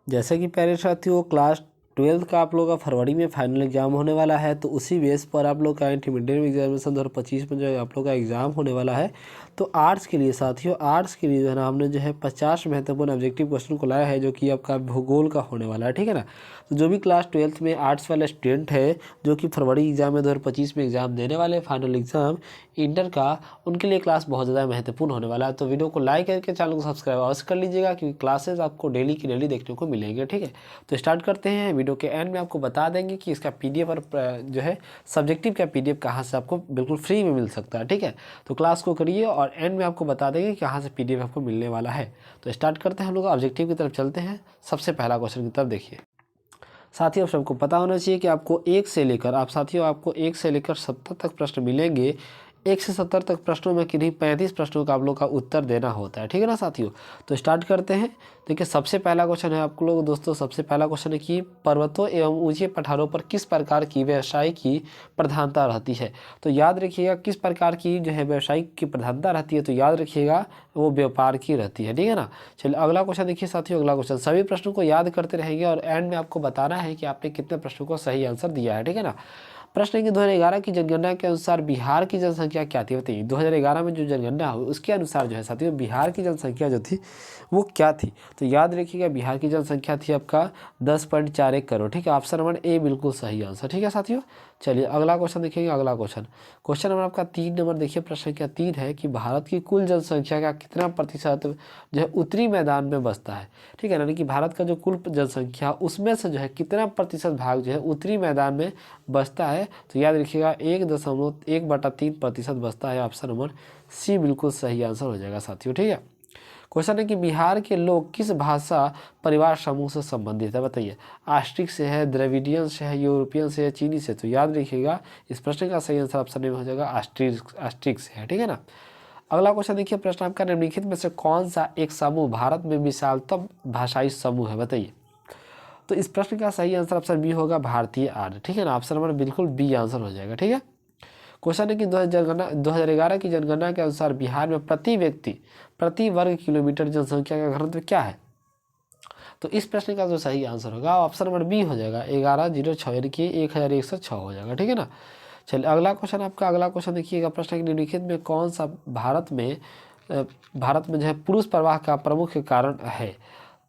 जैसे कि प्यारे साथियों, क्लास 12th का आप लोगों का फरवरी में फाइनल एग्जाम होने वाला है, तो उसी बेस पर आप लोग का इंटरमीडिएट एग्जामिनेशन 2025 में जो आप लोग का एग्ज़ाम होने वाला है। तो आर्ट्स के लिए साथियों, आर्ट्स के लिए जो है ना, हमने जो है 50 महत्वपूर्ण ऑब्जेक्टिव क्वेश्चन को लाया है, जो कि आपका भूगोल का होने वाला है, ठीक है ना। तो जो भी क्लास 12th में आर्ट्स वाले स्टूडेंट है, जो कि फरवरी एग्जाम में 2025 में एग्जाम देने वाले फाइनल एग्जाम इंटर का, उनके लिए क्लास बहुत ज़्यादा महत्वपूर्ण होने वाला है। तो वीडियो को लाइक करके चैनल को सब्सक्राइब अवश्य कर लीजिएगा, क्योंकि क्लासेस आपको डेली की डेली देखने को मिलेंगे, ठीक है। तो स्टार्ट करते हैं। वीडियो के एंड में आपको बता देंगे कि इसका पीडीएफ और जो है सब्जेक्टिव का पीडीएफ कहाँ से आपको बिल्कुल फ्री में मिल सकता है, ठीक है। तो क्लास को करिए और एंड में आपको बता देंगे कि कहाँ से पीडीएफ आपको मिलने वाला है। तो स्टार्ट करते हैं, हम लोग ऑब्जेक्टिव की तरफ चलते हैं। सबसे पहला क्वेश्चन की तरफ देखिए साथियों। आप सबको पता होना चाहिए कि आपको 1 से लेकर 70 तक प्रश्न मिलेंगे। 1 से 70 तक प्रश्नों में किन्हीं 35 प्रश्नों का आप लोग का उत्तर देना होता है, ठीक है ना साथियों। तो स्टार्ट करते हैं। देखिए, सबसे पहला क्वेश्चन है आप लोग दोस्तों, सबसे पहला क्वेश्चन है कि पर्वतों एवं ऊंचे पठारों पर किस प्रकार की व्यवसाय की प्रधानता रहती है। तो याद रखिएगा, किस प्रकार की जो है व्यवसाय की प्रधानता रहती है, तो याद रखिएगा वो व्यापार की रहती है, ठीक है ना। चलिए अगला क्वेश्चन देखिए साथियों। अगला क्वेश्चन, सभी प्रश्नों को याद करते रहेंगे और एंड में आपको बताना है कि आपने कितने प्रश्नों को सही आंसर दिया है, ठीक है ना। प्रश्न है कि 2011 की जनगणना के अनुसार बिहार की जनसंख्या क्या थी, बताइए। 2011 में जो जनगणना हुई उसके अनुसार जो है साथियों, बिहार की जनसंख्या जो थी वो क्या थी। तो याद रखिएगा, बिहार की जनसंख्या थी आपका 10.41 करोड़, ठीक है। ऑप्शन नंबर ए बिल्कुल सही आंसर, ठीक है साथियों। चलिए अगला क्वेश्चन देखिएगा। अगला क्वेश्चन, क्वेश्चन नंबर आपका 3 नंबर देखिए। प्रश्न संख्या 3 है कि भारत की कुल जनसंख्या का कितना प्रतिशत जो है उत्तरी मैदान में बसता है, ठीक है। यानी कि भारत का जो कुल जनसंख्या उसमें से जो है कितना प्रतिशत भाग जो है उत्तरी मैदान में बसता है। तो याद रखिएगा 1.1/3% बसता है। ऑप्शन नंबर सी बिल्कुल सही आंसर हो जाएगा साथियों, ठीक है। क्वेश्चन है कि बिहार के लोग किस भाषा परिवार समूह से संबंधित है, बताइए। आस्ट्रिक से है, द्रविडियन से है, यूरोपियन से है, चीनी से। तो याद रखिएगा इस प्रश्न का सही आंसर ऑप्शन में हो जाएगा आस्ट्रिक से है, ठीक है ना। अगला क्वेश्चन देखिए। प्रश्न आपका, निम्नलिखित में से कौन सा एक समूह भारत में विशालतम भाषाई समूह है, बताइए। तो इस प्रश्न का सही आंसर ऑप्शन बी होगा, भारतीय आर्य, ठीक है ना। ऑप्शन नंबर बिल्कुल बी आंसर हो जाएगा, ठीक है। क्वेश्चन है कि 2011 की जनगणना के अनुसार बिहार में प्रति व्यक्ति प्रति वर्ग किलोमीटर जनसंख्या का घनत्व क्या है। तो इस प्रश्न का जो सही आंसर होगा ऑप्शन नंबर बी हो जाएगा, 1106 यानी कि 1106 हो जाएगा, ठीक है ना। चलिए अगला क्वेश्चन आपका। अगला क्वेश्चन देखिएगा। प्रश्न है कि निम्नलिखित में कौन सा भारत में जो है पुरुष प्रवाह का प्रमुख कारण है।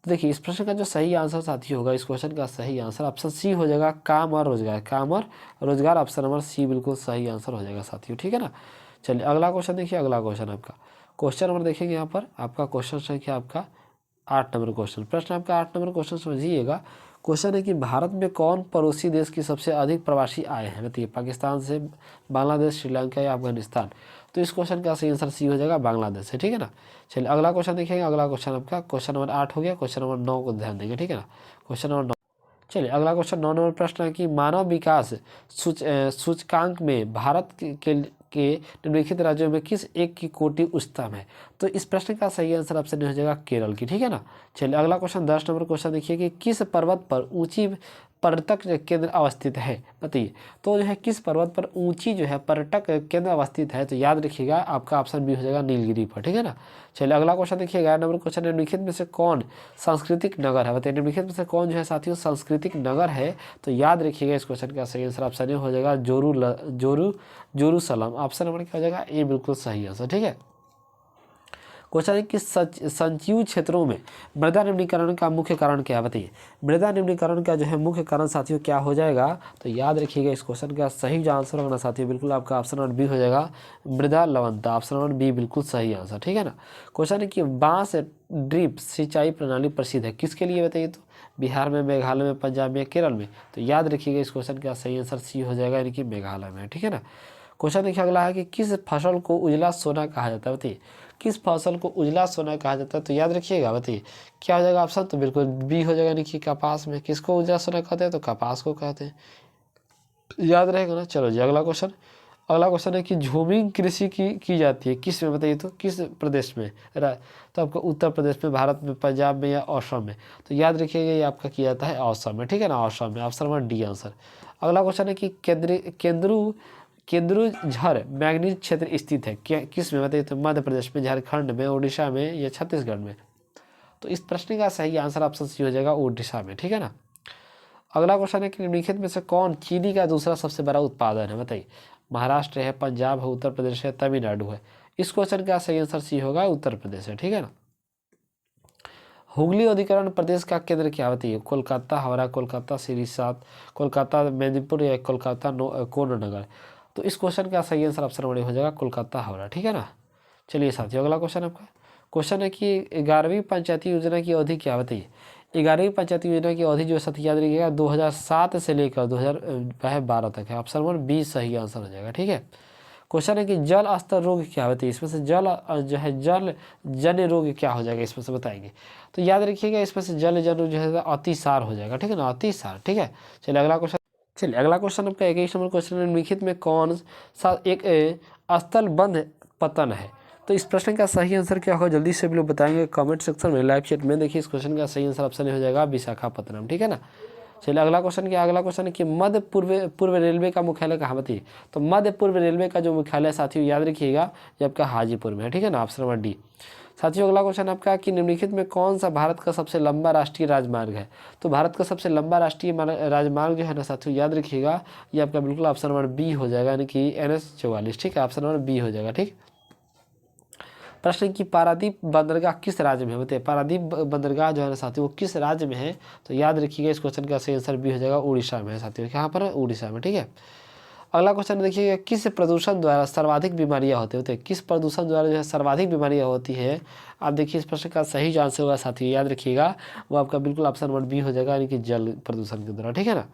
तो देखिए, इस प्रश्न का जो सही आंसर साथी होगा, इस क्वेश्चन का सही आंसर ऑप्शन सी हो जाएगा, काम और रोजगार। काम और रोजगार, ऑप्शन नंबर सी बिल्कुल सही आंसर हो जाएगा साथियों, ठीक है ना। चलिए अगला क्वेश्चन देखिए। अगला क्वेश्चन आपका, क्वेश्चन नंबर देखेंगे यहाँ पर आपका क्वेश्चन संख्या आपका 8 नंबर क्वेश्चन। प्रश्न आपका 8 नंबर क्वेश्चन समझिएगा। क्वेश्चन है कि भारत में कौन पड़ोसी देश की सबसे अधिक प्रवासी आए हैं, बताइए। पाकिस्तान से, बांग्लादेश, श्रीलंका या अफगानिस्तान। तो इस क्वेश्चन का सही आंसर सी हो जाएगा, बांग्लादेश से, ठीक है ना। चलिए अगला क्वेश्चन देखेंगे। अगला क्वेश्चन आपका क्वेश्चन नंबर 8 हो गया। क्वेश्चन नंबर 9 को ध्यान देंगे, ठीक है ना। Question number 9। चलिए अगला क्वेश्चन 9 नंबर प्रश्न है कि मानव विकास सूचकांक में भारत के निम्नलिखित राज्यों में किस एक की कोटि उच्चतम है। तो इस प्रश्न का सही आंसर ऑप्शन हो जाएगा केरल की, ठीक है ना। चलिए अगला क्वेश्चन 10 नंबर क्वेश्चन देखिए कि किस पर्वत पर ऊंची पर्यटक केंद्र अवस्थित है, बताइए। तो जो है किस पर्वत पर ऊंची जो है पर्यटक केंद्र अवस्थित है। तो याद रखिएगा आपका ऑप्शन बी हो जाएगा, नीलगिरी पर, ठीक है ना। चलिए अगला क्वेश्चन देखिए। 11 नंबर क्वेश्चन, निम्नलिखित में से कौन सांस्कृतिक नगर है, बताइए। निम्नलिखित में से कौन जो है साथियों सांस्कृतिक नगर है। तो याद रखिएगा इस क्वेश्चन का सही आंसर ऑप्शन ए हो जाएगा, जोरूसलम। ऑप्शन नंबर क्या हो जाएगा, ए बिल्कुल सही आंसर, ठीक है। क्वेश्चन है कि संचयी क्षेत्रों में मृदा निम्नीकरण का मुख्य कारण क्या है, बताइए। मृदा निम्नीकरण का जो है मुख्य कारण साथियों क्या हो जाएगा। तो याद रखिएगा इस क्वेश्चन का सही जो आंसर होगा ना साथियों, बिल्कुल आपका ऑप्शन नंबर बी हो जाएगा, मृदा लवणता। ऑप्शन नंबर बी बिल्कुल सही आंसर, ठीक है ना। क्वेश्चन है कि बांस ड्रिप सिंचाई प्रणाली प्रसिद्ध है किसके लिए, बताइए। तो बिहार में, मेघालय में, पंजाब में, केरल में। तो याद रखिएगा इस क्वेश्चन का सही आंसर सी हो जाएगा, यानी कि मेघालय में, ठीक है ना। क्वेश्चन देखिए अगला है कि किस फसल को उजला सोना कहा जाता है, बताइए। किस फसल को उजला सोना कहा जाता है। तो याद रखिएगा, बताइए क्या हो जाएगा ऑप्शन। तो बिल्कुल बी हो जाएगा, यानी कि कपास में। किसको उजला सोना कहते हैं, तो कपास को कहते हैं, याद रहेगा ना। चलो जी अगला क्वेश्चन। अगला क्वेश्चन है कि झूमिंग कृषि की जाती है किस में, बताइए। तो किस प्रदेश में। तो आपका उत्तर प्रदेश में, भारत में, पंजाब में या असम में। तो याद रखिएगा ये आपका किया जाता है असम में, ठीक है ना। असम में, ऑप्शन नंबर डी आंसर। अगला क्वेश्चन है कि केंद्रुझर मैग्नीज क्षेत्र स्थित है किस में, बताइए। तो मध्य प्रदेश में, झारखंड में, उड़ीसा में या छत्तीसगढ़ में। तो इस प्रश्न का सही आंसर ऑप्शन सी हो जाएगा उड़ीसा में, ठीक है ना। अगला क्वेश्चन है कि निम्नलिखित में से कौन चीनी का दूसरा सबसे बड़ा उत्पादन है, बताइए। महाराष्ट्र है, पंजाब है, उत्तर प्रदेश है, तमिलनाडु है। इस क्वेश्चन का सही आंसर सी होगा, उत्तर प्रदेश है, ठीक है ना। हुगली अधिकरण प्रदेश का केंद्र क्या होती है, कोलकाता, हावड़ा, कोलकाता, सिरिसात, कोलकाता मेदिनीपुर या कोलकाता कोननगर। तो इस क्वेश्चन का सही आंसर ऑप्शन नंबर हो जाएगा कोलकाता हावड़ा, ठीक है ना। चलिए साथियों, अगला क्वेश्चन आपका क्वेश्चन है कि 11वीं पंचायती योजना की अवधि क्या होती है। 11वीं पंचायती योजना की अवधि जो साथी याद रखिएगा 2007 से लेकर 2012 तक है। ऑप्शन नंबर बी सही आंसर हो जाएगा, ठीक है। क्वेश्चन है कि जल स्तर रोग क्या होती है, इसमें से जल जो है जल जन्य रोग क्या हो जाएगा, इसमें से बताएंगे। तो याद रखिएगा इसमें से जल जन्य रोग जो है अतिसार हो जाएगा, ठीक है ना, अतिसार, ठीक है। चलिए अगला क्वेश्चन आपका 21 नंबर क्वेश्चन है, निम्नलिखित में कौन सा एक स्थलबंध पतन है। तो इस प्रश्न का सही आंसर क्या होगा, जल्दी से भी लोग बताएंगे कमेंट सेक्शन में, लाइव चैट में। देखिए इस क्वेश्चन का सही आंसर ऑप्शन हो जाएगा विशाखापत्तनम, ठीक है ना। चलिए अगला क्वेश्चन है कि मध्य पूर्व रेलवे का मुख्यालय कहाँ बताइए। तो मध्य पूर्व रेलवे का जो मुख्यालय साथियों याद रखिएगा ये आपका हाजीपुर में है, ठीक है ना, ऑप्शन नंबर डी। साथियों अगला क्वेश्चन आपका कि निम्नलिखित में कौन सा भारत का सबसे लंबा राष्ट्रीय राजमार्ग है। तो भारत का सबसे लंबा राष्ट्रीय राजमार्ग जो है ना साथियों याद रखिएगा ये आपका बिल्कुल ऑप्शन नंबर बी हो जाएगा, यानी कि NH-44, ठीक है, ऑप्शन नंबर बी हो जाएगा, ठीक। प्रश्न की पारादीप बंदरगाह किस राज्य में है, बताइए। पारादीप बंदरगाह जो है ना साथियों वो किस राज्य में है। तो याद रखिएगा इस क्वेश्चन का सही आंसर बी हो जाएगा उड़ीसा में है साथियों, कहाँ पर है, उड़ीसा में, ठीक है। अगला क्वेश्चन देखिएगा किस प्रदूषण द्वारा सर्वाधिक बीमारियां होती है, किस प्रदूषण द्वारा जो है सर्वाधिक बीमारियां होती है। आप देखिए इस प्रश्न का सही जो आंसर होगा साथियों याद रखिएगा वो आपका बिल्कुल ऑप्शन नंबर बी हो जाएगा, यानी कि जल प्रदूषण के द्वारा, ठीक है ना।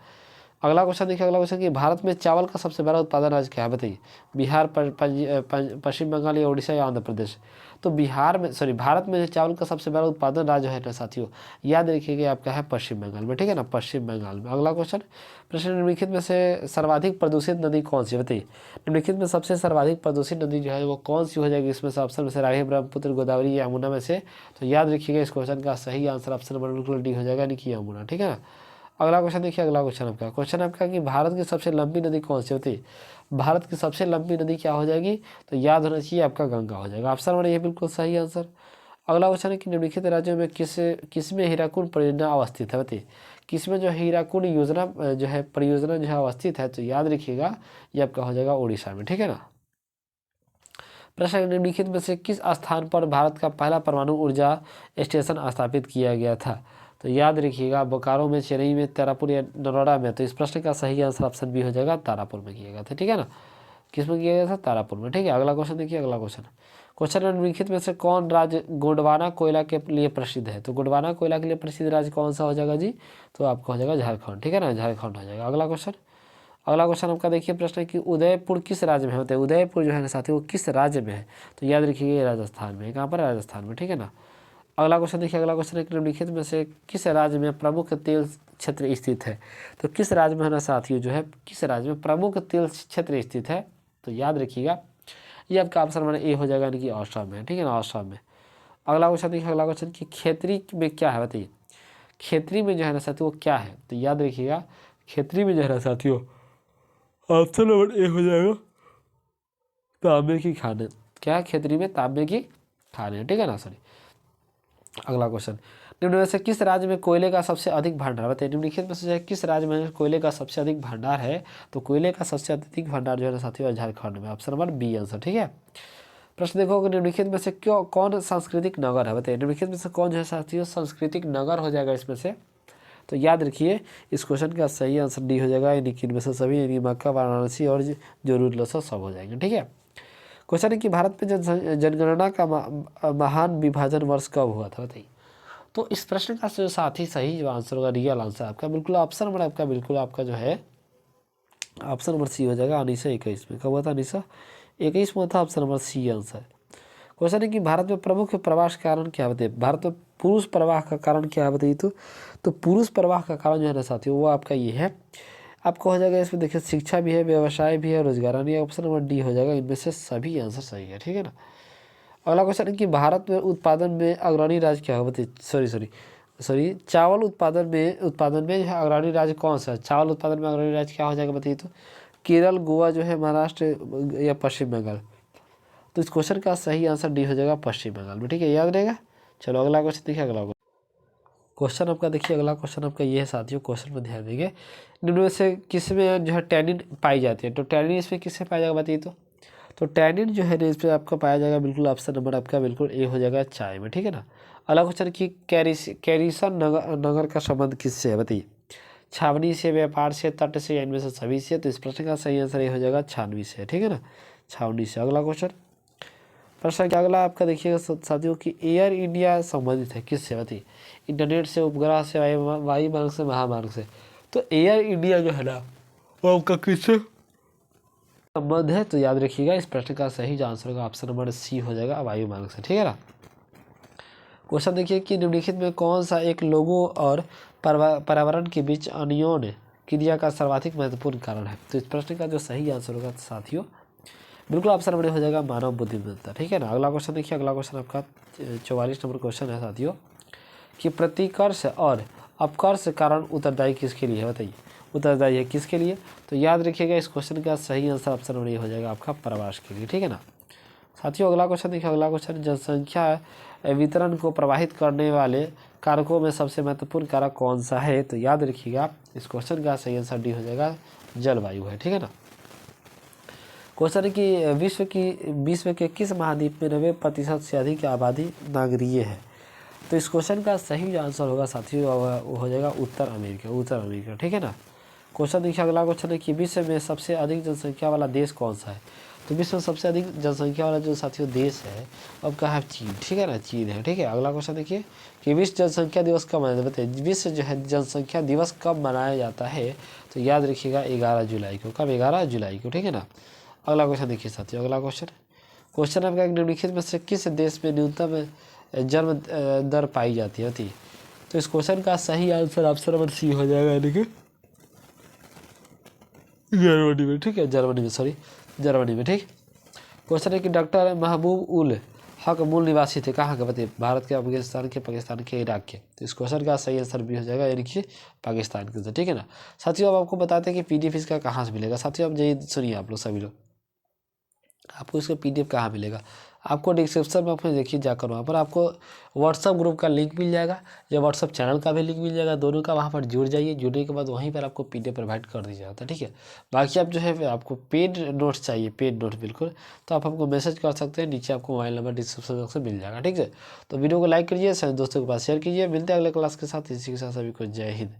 अगला क्वेश्चन देखिए, अगला क्वेश्चन कि भारत में चावल का सबसे बड़ा उत्पादन राज्य क्या है, बताइए। बिहार, पश्चिम बंगाल या उड़ीसा या आंध्र प्रदेश। तो भारत में जो चावल का सबसे बड़ा उत्पादन राज्य है ना साथियों याद रखिएगा आपका है पश्चिम बंगाल में, ठीक है ना, पश्चिम बंगाल में। अगला क्वेश्चन प्रश्न निम्नलिखित में से सर्वाधिक प्रदूषित नदी कौन सी, बताइए। निम्नलिखित में सबसे सर्वाधिक प्रदूषित नदी जो है वो कौन सी हो जाएगी, इसमें से ऑप्शन में से रावी, ब्रह्मपुत्र, गोदावरी या यमुना में से। तो याद रखिएगा इस क्वेश्चन का सही आंसर ऑप्शन नंबर बिल्कुल डी हो जाएगा, यानी कि यमुना, ठीक है ना। अगला क्वेश्चन देखिए, अगला क्वेश्चन आपका कि भारत की सबसे लंबी नदी कौन सी होती है। भारत की सबसे लंबी नदी क्या हो जाएगी, तो याद होना चाहिए आपका गंगा हो जाएगा, ऑप्शन नंबर ये बिल्कुल सही आंसर। अगला क्वेश्चन है कि निम्नलिखित राज्यों में किसमें हीराकुंड परियोजना अवस्थित है, बताइए। किसमें जो हीराकुंड योजना जो है परियोजना जो है अवस्थित है। तो याद रखिएगा ये आपका हो जाएगा उड़ीसा में, ठीक है ना। प्रश्न निम्नलिखित में से किस स्थान पर भारत का पहला परमाणु ऊर्जा स्टेशन स्थापित किया गया था। तो याद रखिएगा बोकारो में, चेन्नई में, तारापुर या नरोडा में। तो इस प्रश्न का सही आंसर ऑप्शन बी हो जाएगा तारापुर में किया गया था, ठीक है ना। किस में किया गया था, तारापुर में, ठीक है। अगला क्वेश्चन देखिए, अगला क्वेश्चन निम्नलिखित में से कौन राज्य गोंडवाना कोयला के लिए प्रसिद्ध है। तो गोंडवाना कोयला के लिए प्रसिद्ध राज्य कौन सा हो जाएगा जी, तो आपका हो जाएगा झारखंड, ठीक है ना, झारखंड हो जाएगा। अगला क्वेश्चन आपका देखिए प्रश्न है कि उदयपुर किस राज्य में होता है। उदयपुर जो है ना साथियों वो किस राज्य में है। तो याद रखिएगा राजस्थान में, कहाँ पर, राजस्थान में, ठीक है ना। अगला क्वेश्चन देखिए, अगला क्वेश्चन है कि निम्नलिखित में से किस राज्य में प्रमुख तेल क्षेत्र स्थित है। तो किस राज्य में है ना साथियों जो है किस राज्य में प्रमुख तेल क्षेत्र स्थित है। तो याद रखिएगा ये आपका ऑप्शन नंबर ए हो जाएगा, यानी कि असम में, ठीक है ना, असम में। अगला क्वेश्चन देखिए, अगला क्वेश्चन कि खेतरी में क्या है, बताइए। खेतरी में जो है ना साथियों वो क्या है। तो याद रखिएगा खेतरी में जो है ना साथियों ऑप्शन नंबर ए हो जाएगा तांबे की खाने। क्या है, खेतरी में तांबे की खाने, ठीक है ना, सॉरी। अगला क्वेश्चन निम्न में से किस राज्य में कोयले का सबसे अधिक भंडार, बताइए। निम्नलिखित में से किस राज्य में कोयले का सबसे अधिक भंडार है। तो कोयले का सबसे अधिक भंडार जो है ना साथियों झारखंड में, ऑप्शन नंबर बी आंसर, ठीक है। प्रश्न देखो कि निम्नलिखित में से कौन सांस्कृतिक नगर है, बताइए। निम्नलिखित में से कौन जो है साथियों सांस्कृतिक नगर हो जाएगा इसमें से। तो याद रखिए इस क्वेश्चन का सही आंसर डी हो जाएगा, यानी कि इनमें से सभी, यानी मक्का, वाराणसी और जरूर लसा सब हो जाएंगे, ठीक है। क्वेश्चन है कि भारत में जनगणना का महान विभाजन वर्ष कब हुआ था, बताइए। तो इस प्रश्न का जो साथ ही सही जो आंसर होगा, रियल आंसर आपका बिल्कुल ऑप्शन नंबर आपका बिल्कुल आपका जो है ऑप्शन नंबर सी हो जाएगा 1921 में। कब हुआ था, 1921 में था, option number C answer. Question है कि भारत में प्रमुख प्रवास का कारण क्या बताइए। भारत में पुरुष प्रवाह का कारण क्या है बताइए। तो पुरुष प्रवाह का कारण जो है ना साथियों वो आपका ये है, आपको हो जाएगा इसमें देखिए शिक्षा भी है, व्यवसाय भी है, रोजगार, यानी ऑप्शन नंबर डी हो जाएगा, इनमें से सभी आंसर सही है, ठीक है ना। अगला क्वेश्चन है कि भारत में उत्पादन में अग्रणी राज्य क्या है, बताइए। सॉरी चावल उत्पादन में जो है अग्रणी राज्य कौन सा है। चावल उत्पादन में अग्रणी राज्य क्या हो जाएगा बताइए। तो केरल, गोवा जो है, महाराष्ट्र या पश्चिम बंगाल। तो इस क्वेश्चन का सही आंसर डी हो जाएगा पश्चिम बंगाल में, ठीक है, याद रहेगा। चलो अगला क्वेश्चन देखिए, अगला क्वेश्चन आपका देखिए, अगला क्वेश्चन आपका ये है साथियों, क्वेश्चन में ध्यान देंगे, निम्न में से किस में जो है टैनिन पाई जाती है, तो टैनिन इसमें किससे पाया जाएगा बताइए। तो टैनिन जो है ना इसमें आपका पाया जाएगा बिल्कुल ऑप्शन नंबर आपका बिल्कुल ए हो जाएगा, चाय में, ठीक है ना। अगला क्वेश्चन की कैरिसन नगर का संबंध किससे है बताइए। छावनी से, व्यापार से, तट से, या इनमें से सभी से। तो इस प्रश्न का सही आंसर ये हो जाएगा छावनी से, ठीक है ना, छावनी से। अगला क्वेश्चन, प्रश्न क्या अगला आपका देखिएगा साथियों कि एयर इंडिया संबंधित है किससे बताइए। इंटरनेट से, उपग्रह से, वायु मार्ग से, महामार्ग से। तो एयर इंडिया जो है ना वो आपका किससे संबंध है, तो याद रखिएगा इस प्रश्न का सही जो आंसर होगा ऑप्शन नंबर सी हो जाएगा, वायु मार्ग से, ठीक है ना। क्वेश्चन देखिए कि निम्नलिखित में कौन सा एक लोगों और पर्यावरण के बीच अन्योन्य क्रिया का सर्वाधिक महत्वपूर्ण कारण है। तो इस प्रश्न का जो सही आंसर होगा साथियों बिल्कुल ऑप्शन नंबर हो जाएगा मानव बुद्धिमत्ता, ठीक है ना। अगला क्वेश्चन देखिए, अगला क्वेश्चन आपका 44 नंबर क्वेश्चन है साथियों कि प्रतिकर्ष और अपकर्ष कारण उत्तरदायी किसके लिए है बताइए। उत्तरदायी है किसके लिए, तो याद रखिएगा इस क्वेश्चन का सही आंसर ऑप्शन नंबर हो जाएगा आपका प्रवास के लिए, ठीक है ना। साथियों अगला क्वेश्चन देखिए, अगला क्वेश्चन जनसंख्या वितरण को प्रभावित करने वाले कारकों में सबसे महत्वपूर्ण कारक कौन सा है, तो याद रखिएगा इस क्वेश्चन का सही आंसर डी हो जाएगा, जलवायु है, ठीक है ना। क्वेश्चन है कि विश्व के किस महाद्वीप में 90% से अधिक की आबादी नागरीय है। तो इस क्वेश्चन का सही जो आंसर होगा साथियों वो हो जाएगा उत्तर अमेरिका, ठीक है ना। क्वेश्चन देखिए, अगला क्वेश्चन है कि विश्व में सबसे अधिक जनसंख्या वाला देश कौन सा है। तो विश्व में सबसे अधिक जनसंख्या वाला जो साथियों देश है अब कहा है चीन, ठीक है ना, चीन है, ठीक है। अगला क्वेश्चन देखिए कि विश्व जनसंख्या दिवस कब मनाया जाता है। विश्व जो है जनसंख्या दिवस कब मनाया जाता है, तो याद रखिएगा 11 जुलाई को, कब 11 जुलाई को, ठीक है ना। अगला क्वेश्चन देखिए साथियों, अगला क्वेश्चन आपका निम्नलिखित में से किस देश में न्यूनतम जन्म दर पाई जाती है। तो इस क्वेश्चन का सही आंसर ऑप्शन नंबर सी हो जाएगा, यानी कि जर्मनी में, ठीक है, जर्मनी में, ठीक। क्वेश्चन है कि डॉक्टर महबूब उल हक मूल निवासी थे कहाँ के बताइए। भारत के, अफगानिस्तान के, पाकिस्तान के, इराक के। तो इस क्वेश्चन का सही आंसर भी हो जाएगा, यानी कि पाकिस्तान के, ठीक है ना। साथियों अब आपको बताते हैं कि पीडीएफ इसका कहाँ से मिलेगा। साथियों अब यही सुनिए आप लोग सभी लोग, आपको इसका पीडीएफ कहाँ मिलेगा। आपको डिस्क्रिप्शन बॉक्स में देखिए जाकर वहाँ पर आपको व्हाट्सअप ग्रुप का लिंक मिल जाएगा, या व्हाट्सअप चैनल का भी लिंक मिल जाएगा, दोनों का वहाँ पर जुड़ जाइए। जुड़ने के बाद वहीं पर आपको पीडीएफ प्रोवाइड कर दिया जाता है, ठीक है। बाकी आप जो है आपको पेड नोट्स चाहिए, पेड नोट बिल्कुल, तो आप हमको मैसेज कर सकते हैं, नीचे आपको मोबाइल नंबर डिस्क्रिप्शन बॉक्स में मिल जाएगा, ठीक है। तो वीडियो को लाइक कीजिए, दोस्तों के पास शेयर कीजिए। मिलते हैं अगले क्लास के साथ, इसी के साथ सभी को जय हिंद।